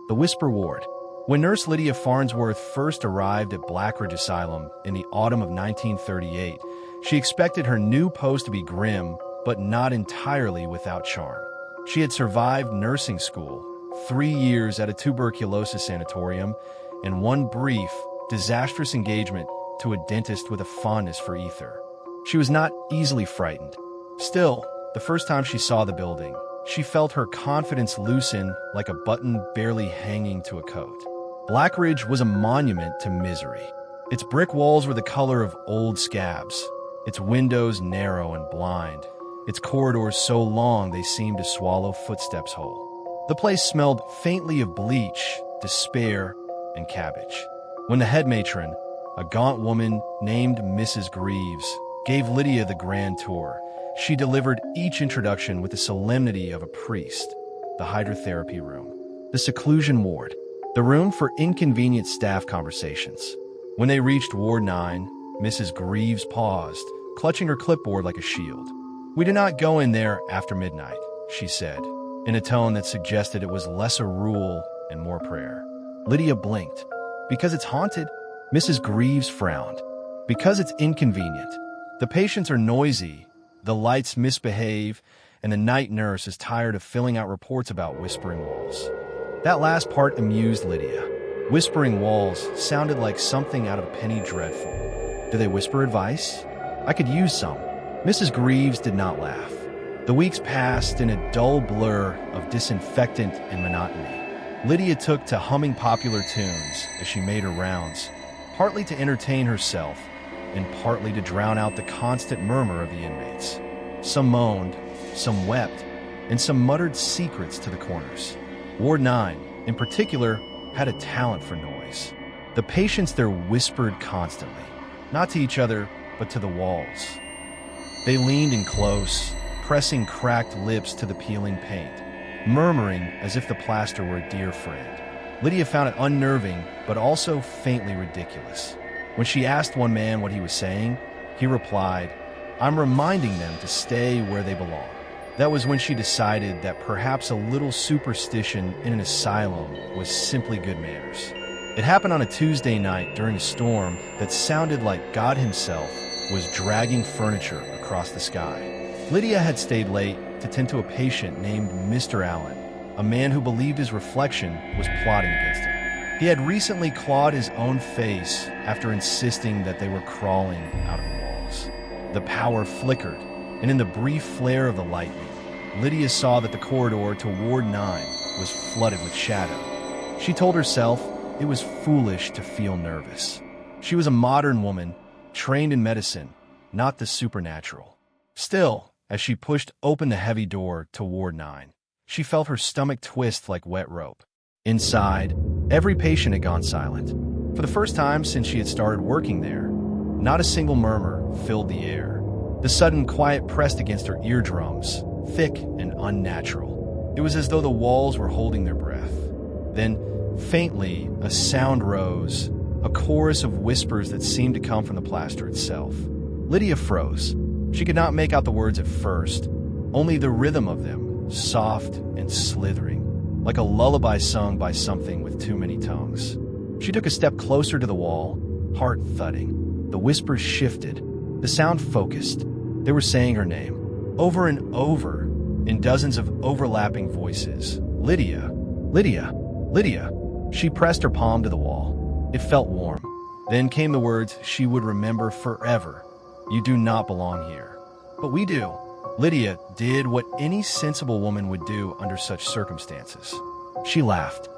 The Whisper Ward. When Nurse Lydia Farnsworth first arrived at Blackridge Asylum in the autumn of 1938, she expected her new post to be grim, but not entirely without charm. She had survived nursing school, 3 years at a tuberculosis sanatorium, and one brief, disastrous engagement to a dentist with a fondness for ether. She was not easily frightened. Still, the first time she saw the building, she felt her confidence loosen like a button barely hanging to a coat. Blackridge was a monument to misery. Its brick walls were the color of old scabs, its windows narrow and blind, its corridors so long they seemed to swallow footsteps whole. The place smelled faintly of bleach, despair, and cabbage. When the head matron, a gaunt woman named Mrs. Greaves, gave Lydia the grand tour, she delivered each introduction with the solemnity of a priest. The hydrotherapy room, the seclusion ward, the room for inconvenient staff conversations. When they reached Ward 9, Mrs. Greaves paused, clutching her clipboard like a shield. "We do not go in there after midnight," she said, in a tone that suggested it was less a rule and more prayer. Lydia blinked. "Because it's haunted?" Mrs. Greaves frowned. "Because it's inconvenient. The patients are noisy, the lights misbehave, and the night nurse is tired of filling out reports about whispering walls." That last part amused Lydia. Whispering walls sounded like something out of Penny Dreadful. Do they whisper advice? I could use some. Mrs. Greaves did not laugh. The weeks passed in a dull blur of disinfectant and monotony. Lydia took to humming popular tunes as she made her rounds, partly to entertain herself and partly to drown out the constant murmur of the inmates. Some moaned, some wept, and some muttered secrets to the corners. Ward 9, in particular, had a talent for noise. The patients there whispered constantly, not to each other, but to the walls. They leaned in close, pressing cracked lips to the peeling paint, murmuring as if the plaster were a dear friend. Lydia found it unnerving, but also faintly ridiculous. When she asked one man what he was saying, he replied, "I'm reminding them to stay where they belong." That was when she decided that perhaps a little superstition in an asylum was simply good manners. It happened on a Tuesday night during a storm that sounded like God himself was dragging furniture across the sky. Lydia had stayed late to tend to a patient named Mr. Allen, a man who believed his reflection was plotting against him. He had recently clawed his own face after insisting that they were crawling out of the walls. The power flickered, and in the brief flare of the lightning, Lydia saw that the corridor to Ward 9 was flooded with shadow. She told herself it was foolish to feel nervous. She was a modern woman, trained in medicine, not the supernatural. Still, as she pushed open the heavy door to Ward 9, she felt her stomach twist like wet rope. Inside, every patient had gone silent. For the first time since she had started working there, not a single murmur filled the air. The sudden quiet pressed against her eardrums, thick and unnatural. It was as though the walls were holding their breath. Then, faintly, a sound rose, a chorus of whispers that seemed to come from the plaster itself. Lydia froze. She could not make out the words at first, only the rhythm of them, soft and slithering, like a lullaby sung by something with too many tongues. She took a step closer to the wall, heart thudding. The whispers shifted. The sound focused. They were saying her name, over and over, in dozens of overlapping voices. "Lydia, Lydia, Lydia." She pressed her palm to the wall. It felt warm. Then came the words she would remember forever. "You do not belong here." "But we do." Lydia did what any sensible woman would do under such circumstances. She laughed.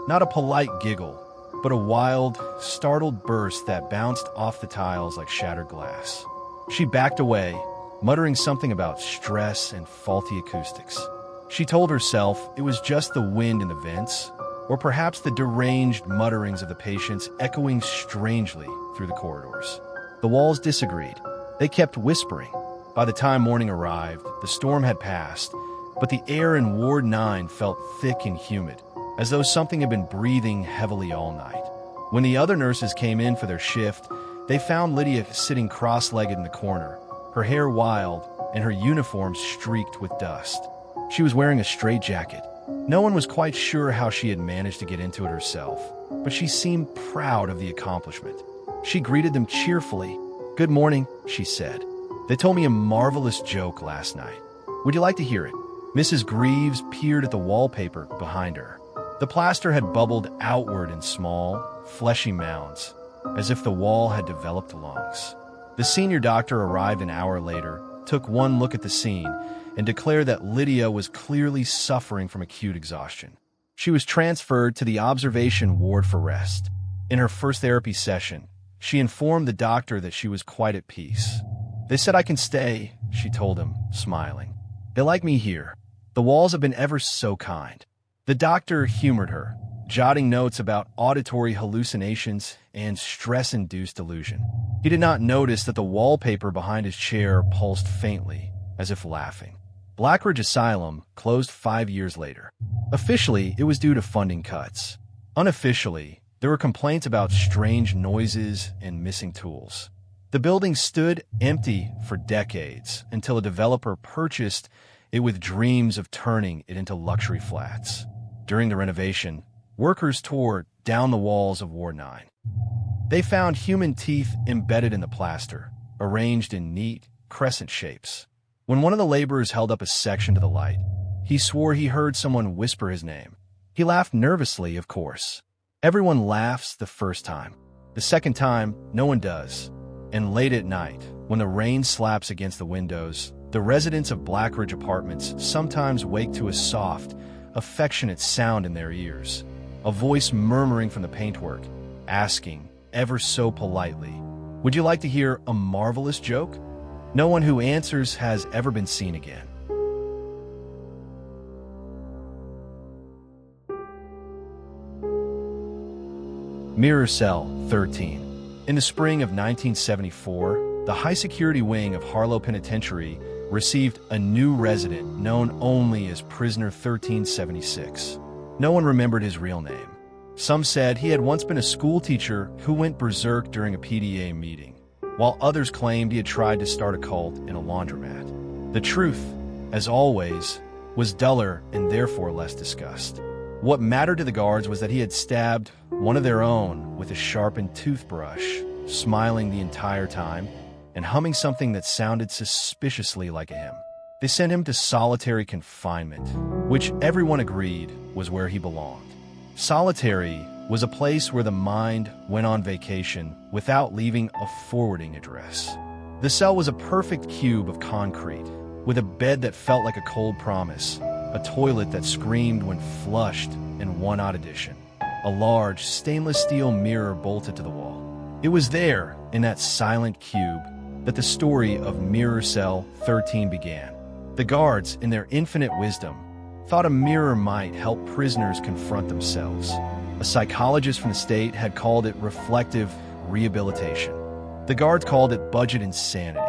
Not a polite giggle, but a wild, startled burst that bounced off the tiles like shattered glass. She backed away, muttering something about stress and faulty acoustics. She told herself it was just the wind in the vents, or perhaps the deranged mutterings of the patients echoing strangely through the corridors. The walls disagreed. They kept whispering. By the time morning arrived, the storm had passed, but the air in Ward 9 felt thick and humid, as though something had been breathing heavily all night. When the other nurses came in for their shift, they found Lydia sitting cross-legged in the corner, her hair wild and her uniform streaked with dust. She was wearing a straitjacket, No one was quite sure how she had managed to get into it herself, but she seemed proud of the accomplishment. She greeted them cheerfully. "Good morning," she said. "They told me a marvelous joke last night. Would you like to hear it?" Mrs. Greaves peered at the wallpaper behind her. The plaster had bubbled outward in small, fleshy mounds, as if the wall had developed lungs. The senior doctor arrived an hour later, took one look at the scene, and declared that Lydia was clearly suffering from acute exhaustion. She was transferred to the observation ward for rest. In her first therapy session, she informed the doctor that she was quite at peace. "They said I can stay," she told him, smiling. "They like me here. The walls have been ever so kind." The doctor humored her, jotting notes about auditory hallucinations and stress-induced delusion. He did not notice that the wallpaper behind his chair pulsed faintly, as if laughing. Blackridge Asylum closed 5 years later. Officially, it was due to funding cuts. Unofficially, there were complaints about strange noises and missing tools. The building stood empty for decades until a developer purchased it with dreams of turning it into luxury flats. During the renovation, workers tore down the walls of Ward 9. They found human teeth embedded in the plaster, arranged in neat, crescent shapes. When one of the laborers held up a section to the light, he swore he heard someone whisper his name. He laughed nervously, of course. Everyone laughs the first time. The second time, no one does. And late at night, when the rain slaps against the windows, the residents of Blackridge Apartments sometimes wake to a soft, affectionate sound in their ears, a voice murmuring from the paintwork, asking, ever so politely, "Would you like to hear a marvelous joke?" No one who answers has ever been seen again. Mirror Cell 13. In the spring of 1974, the high-security wing of Harlow Penitentiary received a new resident known only as Prisoner 1376. No one remembered his real name. Some said he had once been a schoolteacher who went berserk during a PDA meeting, while others claimed he had tried to start a cult in a laundromat. The truth, as always, was duller and therefore less discussed. What mattered to the guards was that he had stabbed one of their own with a sharpened toothbrush, smiling the entire time, and humming something that sounded suspiciously like a hymn. They sent him to solitary confinement, which everyone agreed was where he belonged. Solitary was a place where the mind went on vacation without leaving a forwarding address. The cell was a perfect cube of concrete, with a bed that felt like a cold promise, a toilet that screamed when flushed, and one odd addition: a large stainless steel mirror bolted to the wall. It was there, in that silent cube, that the story of Mirror Cell 13 began. The guards, in their infinite wisdom, thought a mirror might help prisoners confront themselves. A psychologist from the state had called it reflective rehabilitation. The guards called it budget insanity.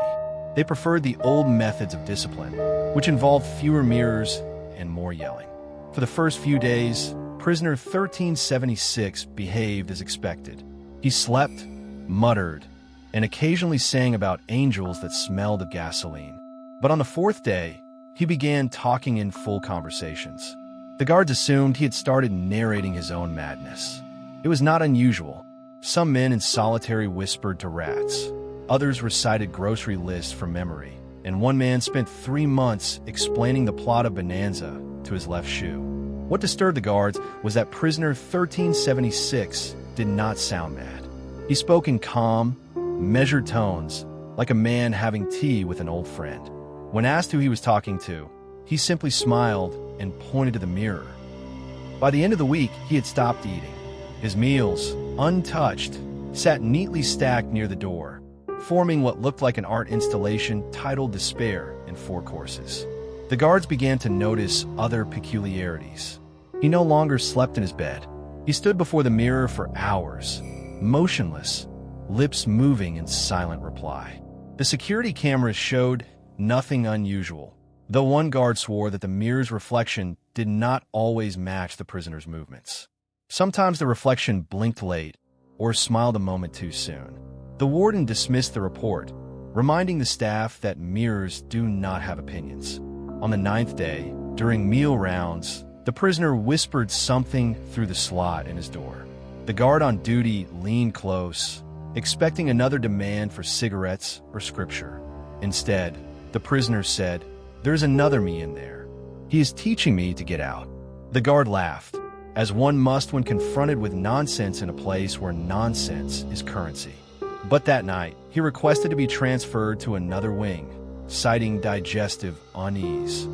They preferred the old methods of discipline, which involved fewer mirrors and more yelling. For the first few days, prisoner 1376 behaved as expected. He slept, muttered, and occasionally sang about angels that smelled of gasoline. But on the fourth day, he began talking in full conversations. The guards assumed he had started narrating his own madness. It was not unusual. Some men in solitary whispered to rats. Others recited grocery lists from memory. And one man spent 3 months explaining the plot of Bonanza to his left shoe. What disturbed the guards was that prisoner 1376 did not sound mad. He spoke in calm, measured tones, like a man having tea with an old friend. When asked who he was talking to, he simply smiled and pointed to the mirror. By the end of the week, he had stopped eating. His meals, untouched, sat neatly stacked near the door, forming what looked like an art installation titled Despair in 4 courses. The guards began to notice other peculiarities. He no longer slept in his bed. He stood before the mirror for hours, motionless, lips moving in silent reply. The security cameras showed nothing unusual, though one guard swore that the mirror's reflection did not always match the prisoner's movements. Sometimes the reflection blinked late or smiled a moment too soon. The warden dismissed the report, reminding the staff that mirrors do not have opinions. On the 9th day, during meal rounds, The prisoner whispered something through the slot in his door. The guard on duty leaned close, expecting another demand for cigarettes or scripture. Instead, the prisoner said, "There's another me in there. He is teaching me to get out." The guard laughed, as one must when confronted with nonsense in a place where nonsense is currency. But that night, he requested to be transferred to another wing, citing digestive unease.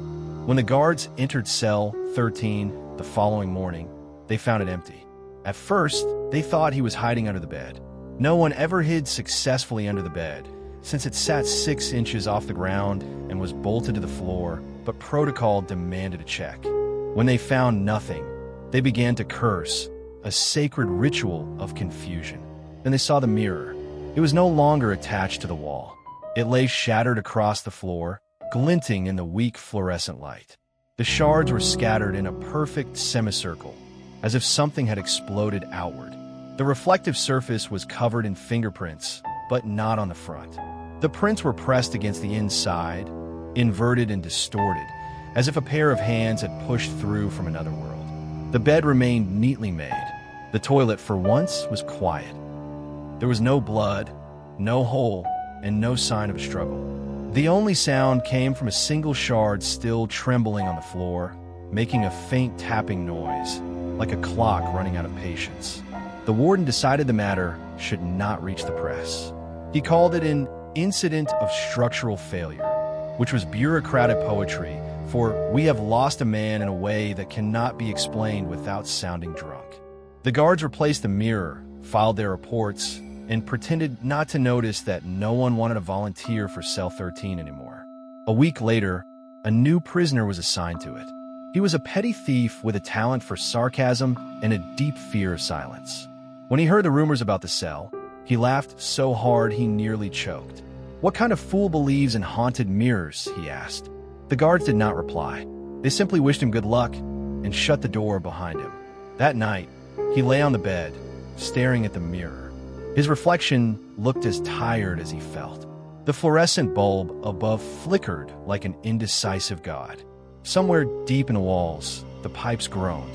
When the guards entered cell 13 the following morning, they found it empty. At first, they thought he was hiding under the bed. No one ever hid successfully under the bed, since it sat 6 inches off the ground and was bolted to the floor, but protocol demanded a check. When they found nothing, they began to curse, a sacred ritual of confusion. Then they saw the mirror. It was no longer attached to the wall. It lay shattered across the floor, glinting in the weak fluorescent light. The shards were scattered in a perfect semicircle, as if something had exploded outward. The reflective surface was covered in fingerprints, but not on the front. The prints were pressed against the inside, inverted and distorted, as if a pair of hands had pushed through from another world. The bed remained neatly made. The toilet, for once, was quiet. There was no blood, no hole, and no sign of a struggle. The only sound came from a single shard still trembling on the floor, making a faint tapping noise, like a clock running out of patience. The warden decided the matter should not reach the press. He called it an incident of structural failure, which was bureaucratic poetry, for we have lost a man in a way that cannot be explained without sounding drunk. The guards replaced the mirror, filed their reports, and pretended not to notice that no one wanted to volunteer for cell 13 anymore. A week later, a new prisoner was assigned to it. He was a petty thief with a talent for sarcasm and a deep fear of silence. When he heard the rumors about the cell, he laughed so hard he nearly choked. "What kind of fool believes in haunted mirrors?" he asked. The guards did not reply. They simply wished him good luck and shut the door behind him. That night, he lay on the bed, staring at the mirror. His reflection looked as tired as he felt. The fluorescent bulb above flickered like an indecisive god. Somewhere deep in the walls, the pipes groaned.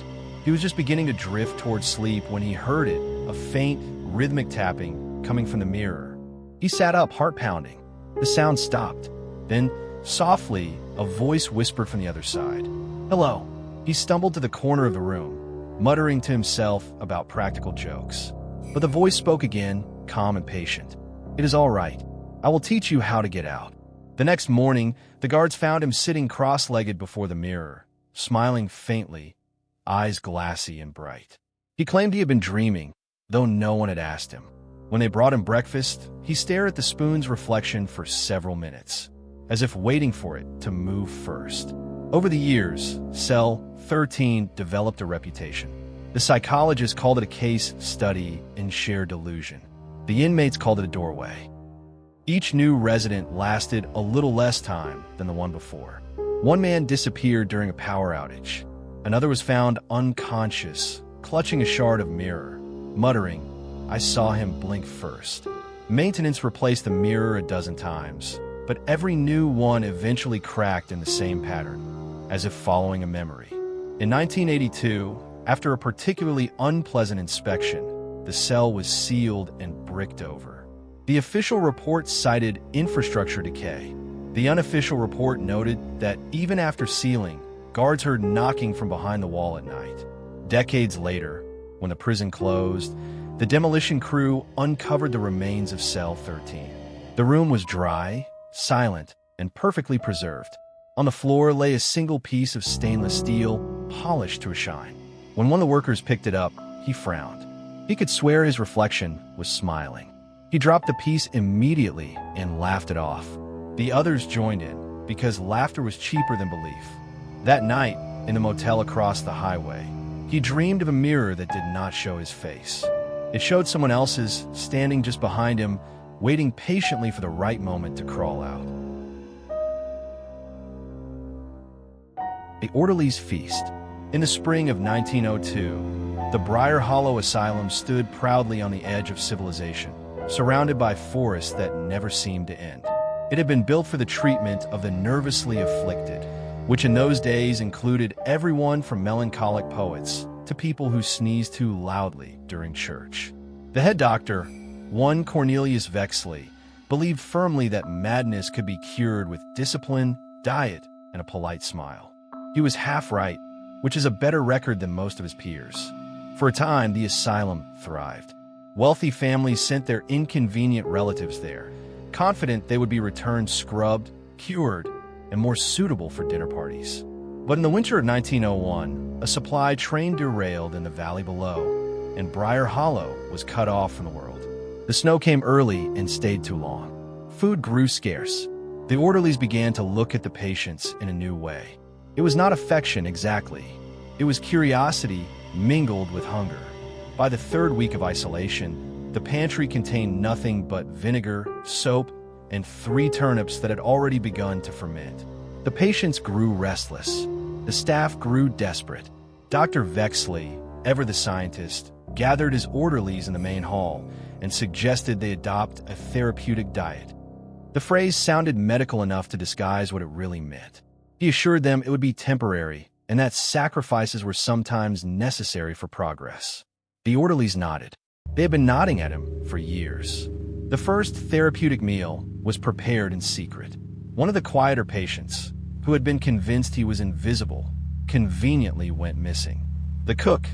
He was just beginning to drift towards sleep when he heard it, a faint, rhythmic tapping coming from the mirror. He sat up, heart pounding. The sound stopped. Then, softly, a voice whispered from the other side. "Hello." He stumbled to the corner of the room, muttering to himself about practical jokes. But the voice spoke again, calm and patient. "It is all right. I will teach you how to get out." The next morning, the guards found him sitting cross-legged before the mirror, smiling faintly, eyes glassy and bright. He claimed he had been dreaming, though no one had asked him. When they brought him breakfast, he stared at the spoon's reflection for several minutes, as if waiting for it to move first. Over the years, Cell 13 developed a reputation. The psychologists called it a case study in sheer delusion. The inmates called it a doorway. Each new resident lasted a little less time than the one before. One man disappeared during a power outage. Another was found unconscious, clutching a shard of mirror, muttering, "I saw him blink first." Maintenance replaced the mirror a dozen times, but every new one eventually cracked in the same pattern, as if following a memory. In 1982, after a particularly unpleasant inspection, the cell was sealed and bricked over. The official report cited infrastructure decay. The unofficial report noted that even after sealing, guards heard knocking from behind the wall at night. Decades later, when the prison closed, the demolition crew uncovered the remains of Cell 13. The room was dry, silent, and perfectly preserved. On the floor lay a single piece of stainless steel, polished to a shine. When one of the workers picked it up, he frowned. He could swear his reflection was smiling. He dropped the piece immediately and laughed it off. The others joined in, because laughter was cheaper than belief. That night, in the motel across the highway, he dreamed of a mirror that did not show his face. It showed someone else's, standing just behind him, waiting patiently for the right moment to crawl out. The Orderly's Feast. In the spring of 1902, the Briar Hollow Asylum stood proudly on the edge of civilization, surrounded by forests that never seemed to end. It had been built for the treatment of the nervously afflicted, which in those days included everyone from melancholic poets to people who sneezed too loudly during church. The head doctor, one Cornelius Vexley, believed firmly that madness could be cured with discipline, diet, and a polite smile. He was half right, which is a better record than most of his peers. For a time, the asylum thrived. Wealthy families sent their inconvenient relatives there, confident they would be returned scrubbed, cured, and more suitable for dinner parties. But in the winter of 1901, a supply train derailed in the valley below, and Briar Hollow was cut off from the world. The snow came early and stayed too long. Food grew scarce. The orderlies began to look at the patients in a new way. It was not affection exactly. It was curiosity mingled with hunger. By the third week of isolation, the pantry contained nothing but vinegar, soap, and 3 turnips that had already begun to ferment. The patients grew restless. The staff grew desperate. Dr. Vexley, ever the scientist, gathered his orderlies in the main hall and suggested they adopt a therapeutic diet. The phrase sounded medical enough to disguise what it really meant. He assured them it would be temporary and that sacrifices were sometimes necessary for progress. The orderlies nodded. They had been nodding at him for years. The first therapeutic meal was prepared in secret. One of the quieter patients, who had been convinced he was invisible, conveniently went missing. The cook,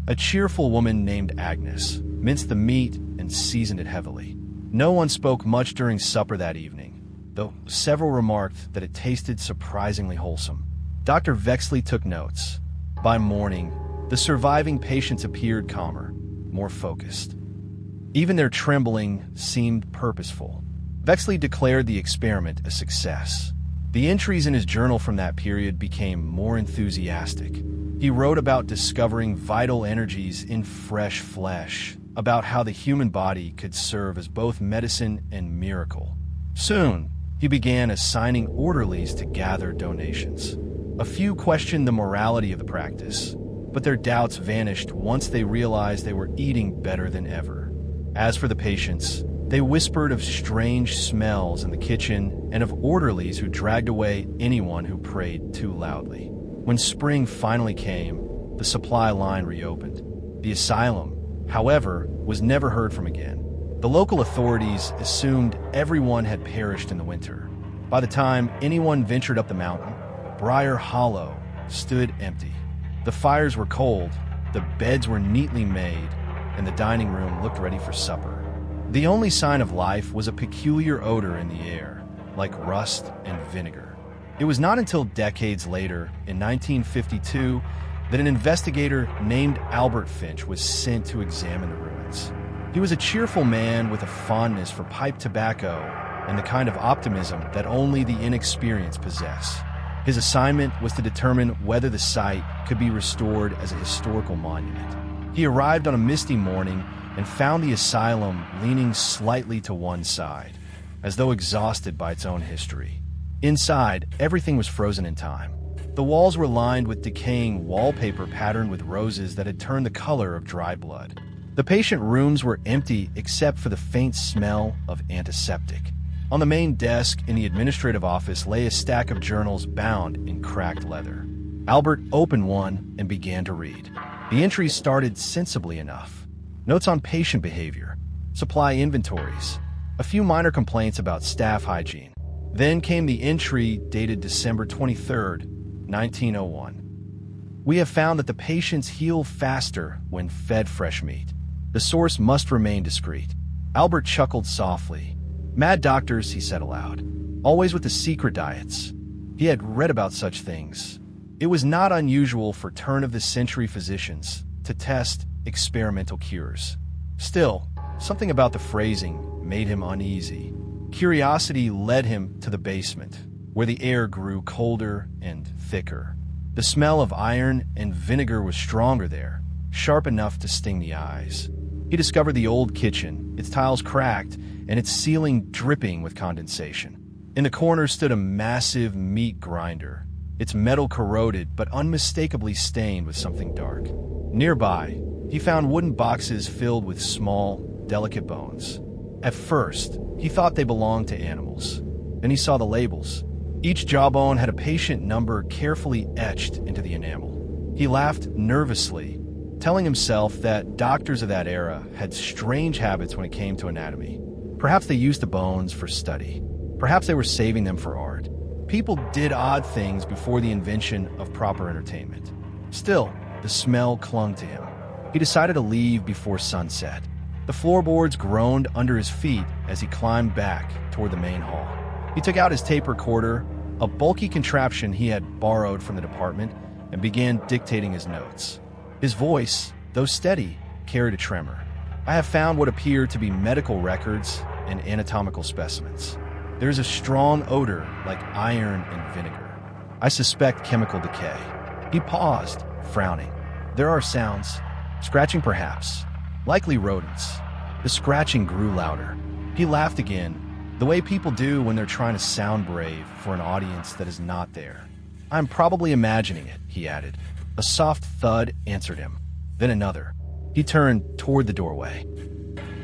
a cheerful woman named Agnes, minced the meat and seasoned it heavily. No one spoke much during supper that evening, though several remarked that it tasted surprisingly wholesome. Dr. Vexley took notes. By morning, the surviving patients appeared calmer, more focused. Even their trembling seemed purposeful. Vexley declared the experiment a success. The entries in his journal from that period became more enthusiastic. He wrote about discovering vital energies in fresh flesh, about how the human body could serve as both medicine and miracle. Soon, he began assigning orderlies to gather donations. A few questioned the morality of the practice, but their doubts vanished once they realized they were eating better than ever. As for the patients, they whispered of strange smells in the kitchen and of orderlies who dragged away anyone who prayed too loudly. When spring finally came, the supply line reopened. The asylum, however, was never heard from again. The local authorities assumed everyone had perished in the winter. By the time anyone ventured up the mountain, Briar Hollow stood empty. The fires were cold, the beds were neatly made, and the dining room looked ready for supper. The only sign of life was a peculiar odor in the air, like rust and vinegar. It was not until decades later, in 1952, that an investigator named Albert Finch was sent to examine the ruins. He was a cheerful man with a fondness for pipe tobacco and the kind of optimism that only the inexperienced possess. His assignment was to determine whether the site could be restored as a historical monument. He arrived on a misty morning and found the asylum leaning slightly to one side, as though exhausted by its own history. Inside, everything was frozen in time. The walls were lined with decaying wallpaper patterned with roses that had turned the color of dry blood. The patient rooms were empty except for the faint smell of antiseptic. On the main desk in the administrative office lay a stack of journals bound in cracked leather. Albert opened one and began to read. The entries started sensibly enough. Notes on patient behavior, supply inventories, a few minor complaints about staff hygiene. Then came the entry dated December 23, 1901. We have found that the patients heal faster when fed fresh meat. The source must remain discreet. Albert chuckled softly. Mad doctors, he said aloud, always with the secret diets. He had read about such things. It was not unusual for turn-of-the-century physicians to test experimental cures. Still, something about the phrasing made him uneasy. Curiosity led him to the basement, where the air grew colder and thicker. The smell of iron and vinegar was stronger there, sharp enough to sting the eyes. He discovered the old kitchen, its tiles cracked, and its ceiling dripping with condensation. In the corner stood a massive meat grinder, its metal corroded but unmistakably stained with something dark. Nearby, he found wooden boxes filled with small, delicate bones. At first, he thought they belonged to animals. Then he saw the labels. Each jawbone had a patient number carefully etched into the enamel. He laughed nervously, telling himself that doctors of that era had strange habits when it came to anatomy. Perhaps they used the bones for study. Perhaps they were saving them for art. People did odd things before the invention of proper entertainment. Still, the smell clung to him. He decided to leave before sunset. The floorboards groaned under his feet as he climbed back toward the main hall. He took out his tape recorder, a bulky contraption he had borrowed from the department, and began dictating his notes. His voice, though steady, carried a tremor. I have found what appear to be medical records and anatomical specimens. There is a strong odor like iron and vinegar. I suspect chemical decay. He paused, frowning. There are sounds. Scratching perhaps. Likely rodents. The scratching grew louder. He laughed again, the way people do when they're trying to sound brave for an audience that is not there. I'm probably imagining it, he added. A soft thud answered him. Then another. He turned toward the doorway.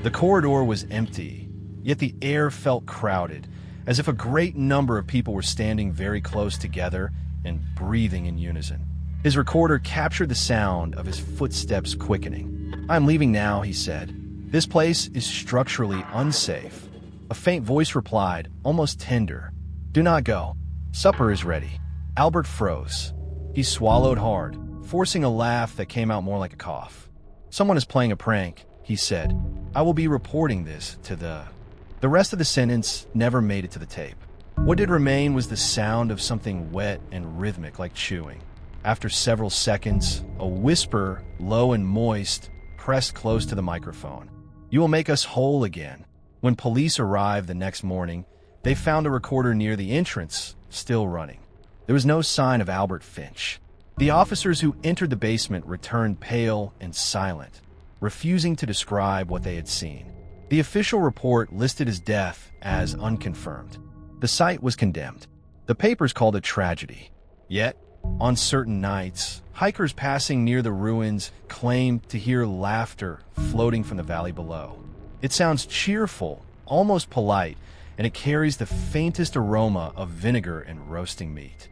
The corridor was empty, yet the air felt crowded, as if a great number of people were standing very close together and breathing in unison. His recorder captured the sound of his footsteps quickening. I'm leaving now, he said. This place is structurally unsafe. A faint voice replied, almost tender. Do not go. Supper is ready. Albert froze. He swallowed hard, forcing a laugh that came out more like a cough. Someone is playing a prank, he said. I will be reporting this to the... The rest of the sentence never made it to the tape. What did remain was the sound of something wet and rhythmic like chewing. After several seconds, a whisper, low and moist, pressed close to the microphone. You will make us whole again. When police arrived the next morning, they found a recorder near the entrance, still running. There was no sign of Albert Finch. The officers who entered the basement returned pale and silent, refusing to describe what they had seen. The official report listed his death as unconfirmed. The site was condemned. The papers called it tragedy. Yet, on certain nights, hikers passing near the ruins claimed to hear laughter floating from the valley below. It sounds cheerful, almost polite, and it carries the faintest aroma of vinegar and roasting meat.